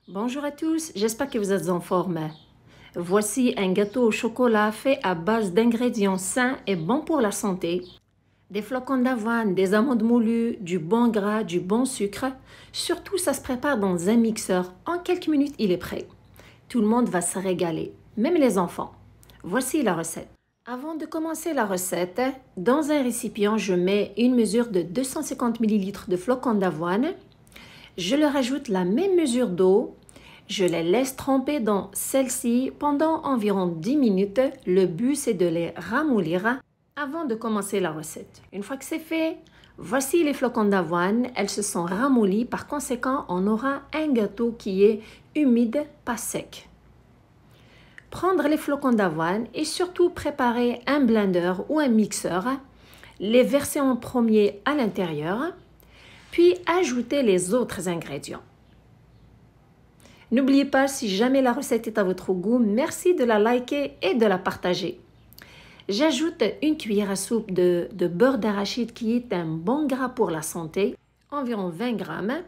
Bonjour à tous, j'espère que vous êtes en forme. Voici un gâteau au chocolat fait à base d'ingrédients sains et bons pour la santé. Des flocons d'avoine, des amandes moulues, du bon gras, du bon sucre. Surtout, ça se prépare dans un mixeur. En quelques minutes, il est prêt. Tout le monde va se régaler, même les enfants. Voici la recette. Avant de commencer la recette, dans un récipient, je mets une mesure de 250 ml de flocons d'avoine. Je leur ajoute la même mesure d'eau. Je les laisse tremper dans celle-ci pendant environ 10 minutes. Le but, c'est de les ramollir avant de commencer la recette. Une fois que c'est fait, voici les flocons d'avoine. Elles se sont ramollies. Par conséquent, on aura un gâteau qui est humide, pas sec. Prendre les flocons d'avoine et surtout préparer un blender ou un mixeur. Les verser en premier à l'intérieur. Puis ajouter les autres ingrédients. N'oubliez pas, si jamais la recette est à votre goût, merci de la liker et de la partager. J'ajoute une cuillère à soupe de beurre d'arachide qui est un bon gras pour la santé, environ 20 grammes.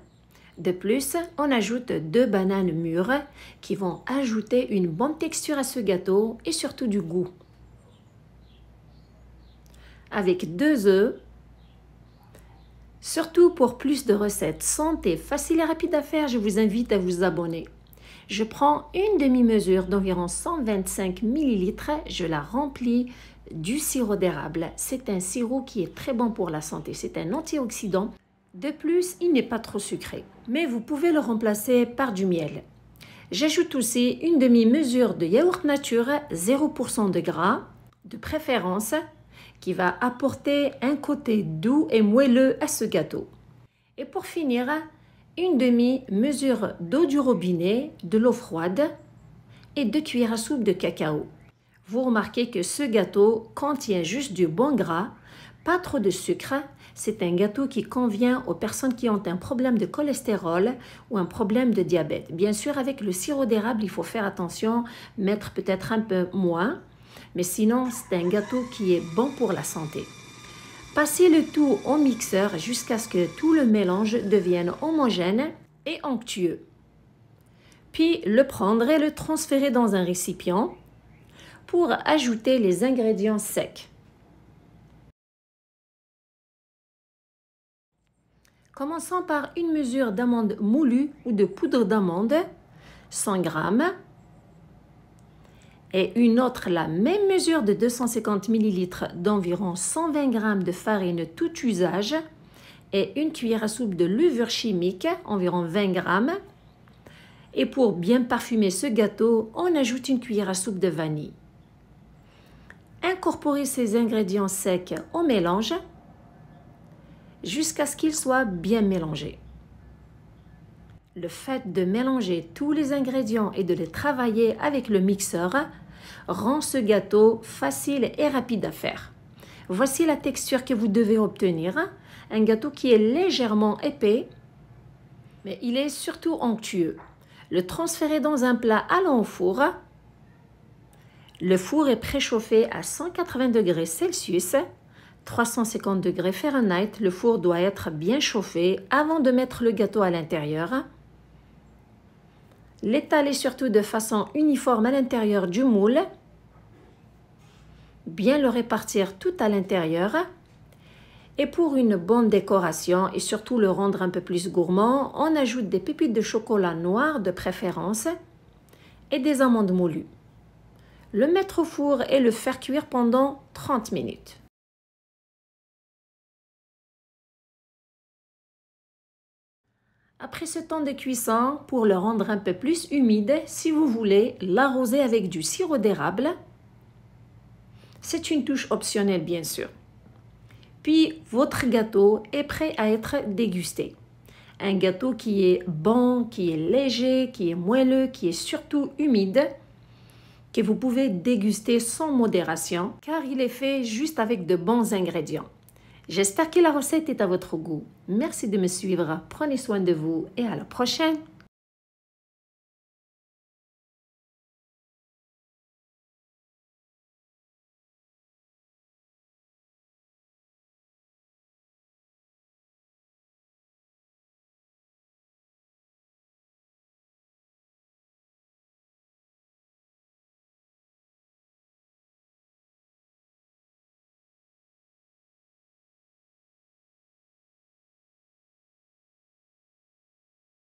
De plus, on ajoute 2 bananes mûres qui vont ajouter une bonne texture à ce gâteau et surtout du goût. Avec 2 œufs. Surtout pour plus de recettes santé, faciles et rapides à faire, je vous invite à vous abonner. Je prends une demi-mesure d'environ 125 ml, je la remplis du sirop d'érable. C'est un sirop qui est très bon pour la santé, c'est un antioxydant. De plus, il n'est pas trop sucré, mais vous pouvez le remplacer par du miel. J'ajoute aussi une demi-mesure de yaourt nature, 0% de gras, de préférence, qui va apporter un côté doux et moelleux à ce gâteau. Et pour finir, une demi-mesure d'eau du robinet, de l'eau froide et 2 cuillères à soupe de cacao. Vous remarquez que ce gâteau contient juste du bon gras, pas trop de sucre. C'est un gâteau qui convient aux personnes qui ont un problème de cholestérol ou un problème de diabète. Bien sûr, avec le sirop d'érable, il faut faire attention, mettre peut-être un peu moins. Mais sinon, c'est un gâteau qui est bon pour la santé. Passez le tout au mixeur jusqu'à ce que tout le mélange devienne homogène et onctueux. Puis le prendre et le transférer dans un récipient pour ajouter les ingrédients secs. Commençons par une mesure d'amandes moulues ou de poudre d'amande, 100 g. Et une autre, la même mesure de 250 ml d'environ 120 g de farine tout usage et une cuillère à soupe de levure chimique, environ 20 g. Et pour bien parfumer ce gâteau, on ajoute une cuillère à soupe de vanille. Incorporez ces ingrédients secs au mélange jusqu'à ce qu'ils soient bien mélangés. Le fait de mélanger tous les ingrédients et de les travailler avec le mixeur rend ce gâteau facile et rapide à faire. Voici la texture que vous devez obtenir. Un gâteau qui est légèrement épais, mais il est surtout onctueux. Le transférer dans un plat allant au four. Le four est préchauffé à 180 degrés Celsius, 350 degrés Fahrenheit. Le four doit être bien chauffé avant de mettre le gâteau à l'intérieur. L'étaler surtout de façon uniforme à l'intérieur du moule. Bien le répartir tout à l'intérieur. Et pour une bonne décoration et surtout le rendre un peu plus gourmand, on ajoute des pépites de chocolat noir de préférence et des amandes moulues. Le mettre au four et le faire cuire pendant 30 minutes. Après ce temps de cuisson, pour le rendre un peu plus humide, si vous voulez l'arroser avec du sirop d'érable. C'est une touche optionnelle bien sûr. Puis votre gâteau est prêt à être dégusté. Un gâteau qui est bon, qui est léger, qui est moelleux, qui est surtout humide, que vous pouvez déguster sans modération car il est fait juste avec de bons ingrédients. J'espère que la recette est à votre goût. Merci de me suivre, prenez soin de vous et à la prochaine.